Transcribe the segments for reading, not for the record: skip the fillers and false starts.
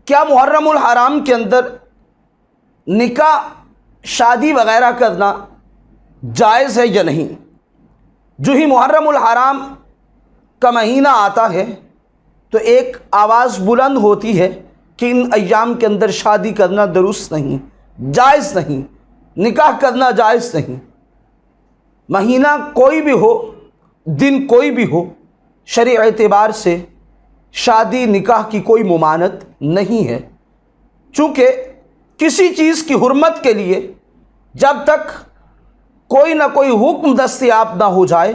کیا محرم الحرام کے اندر نکاح شادی وغیرہ کرنا جائز ہے یا نہیں؟ جو ہی محرم الحرام کا مہینہ آتا ہے تو ایک آواز بلند ہوتی ہے کہ ان ایام کے اندر شادی کرنا درست نہیں، جائز نہیں، نکاح کرنا جائز نہیں۔ مہینہ کوئی بھی ہو، دن کوئی بھی ہو، شرعی اعتبار سے شادی نکاح کی کوئی ممانعت نہیں ہے، چونکہ کسی چیز کی حرمت کے لیے جب تک کوئی نہ کوئی حکم دستیاب نہ ہو جائے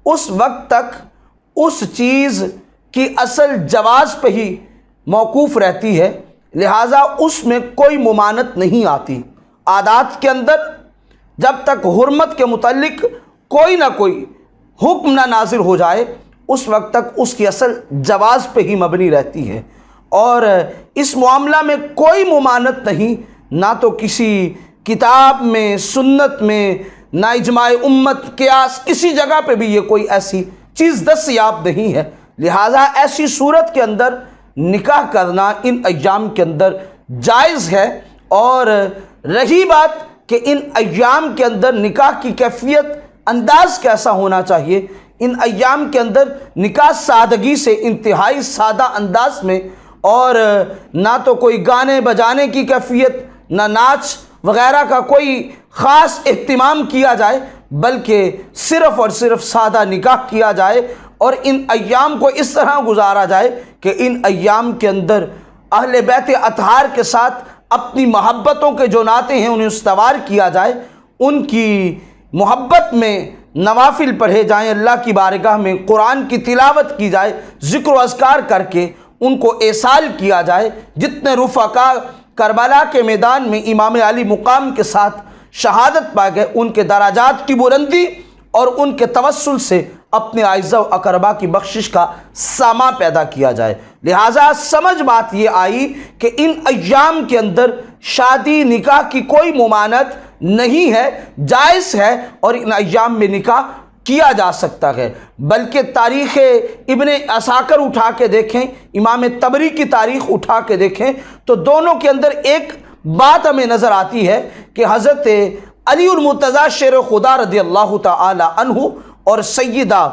اس وقت تک اس چیز کی اصل جواز پہ ہی موقوف رہتی ہے، لہٰذا اس میں کوئی ممانعت نہیں آتی۔ عادات کے اندر جب تک حرمت کے متعلق کوئی نہ کوئی حکم نہ نازل ہو جائے اس وقت تک اس کی اصل جواز پہ ہی مبنی رہتی ہے، اور اس معاملہ میں کوئی ممانعت نہیں، نہ تو کسی کتاب میں، سنت میں، نہ اجماع امت، قیاس، کسی جگہ پہ بھی یہ کوئی ایسی چیز دستیاب نہیں ہے۔ لہٰذا ایسی صورت کے اندر نکاح کرنا ان ایام کے اندر جائز ہے۔ اور رہی بات کہ ان ایام کے اندر نکاح کی کیفیت، انداز کیسا ہونا چاہیے، ان ایام کے اندر نکاح سادگی سے، انتہائی سادہ انداز میں، اور نہ تو کوئی گانے بجانے کی کیفیت، نہ ناچ وغیرہ کا کوئی خاص اہتمام کیا جائے، بلکہ صرف اور صرف سادہ نکاح کیا جائے، اور ان ایام کو اس طرح گزارا جائے کہ ان ایام کے اندر اہل بیت اطہار کے ساتھ اپنی محبتوں کے جو ناطے ہیں انہیں استوار کیا جائے، ان کی محبت میں نوافل پڑھے جائیں، اللہ کی بارگاہ میں قرآن کی تلاوت کی جائے، ذکر و اذکار کر کے ان کو ایصال کیا جائے۔ جتنے رفقا کربلا کے میدان میں امام علی مقام کے ساتھ شہادت پا گئے، ان کے درجات کی بلندی اور ان کے توسل سے اپنے اعزاء و اقربا کی بخشش کا ساما پیدا کیا جائے۔ لہٰذا سمجھ بات یہ آئی کہ ان ایام کے اندر شادی نکاح کی کوئی ممانعت نہیں ہے، جائز ہے، اور ان ایام میں نکاح کیا جا سکتا ہے۔ بلکہ تاریخ ابن عساکر اٹھا کے دیکھیں، امام طبری کی تاریخ اٹھا کے دیکھیں تو دونوں کے اندر ایک بات ہمیں نظر آتی ہے کہ حضرت علی المرتضیٰ شیر خدا رضی اللہ تعالی عنہ اور سیدہ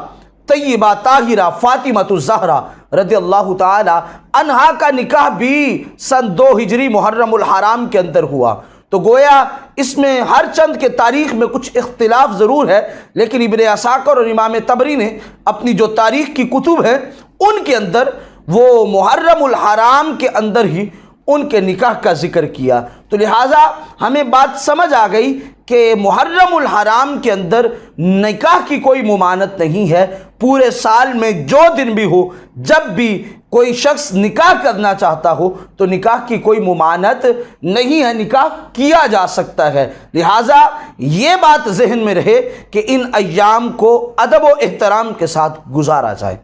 طیبہ طاہرہ فاطمہ الزہرا رضی اللہ تعالی عنہا کا نکاح بھی سن 2 ہجری محرم الحرام کے اندر ہوا۔ تو گویا اس میں ہر چند کے تاریخ میں کچھ اختلاف ضرور ہے، لیکن ابن عساکر اور امام طبری نے اپنی جو تاریخ کی کتب ہیں ان کے اندر وہ محرم الحرام کے اندر ہی ان کے نکاح کا ذکر کیا۔ تو لہٰذا ہمیں بات سمجھ آ گئی کہ محرم الحرام کے اندر نکاح کی کوئی ممانعت نہیں ہے۔ پورے سال میں جو دن بھی ہو، جب بھی کوئی شخص نکاح کرنا چاہتا ہو تو نکاح کی کوئی ممانعت نہیں ہے، نکاح کیا جا سکتا ہے۔ لہٰذا یہ بات ذہن میں رہے کہ ان ایام کو ادب و احترام کے ساتھ گزارا جائے۔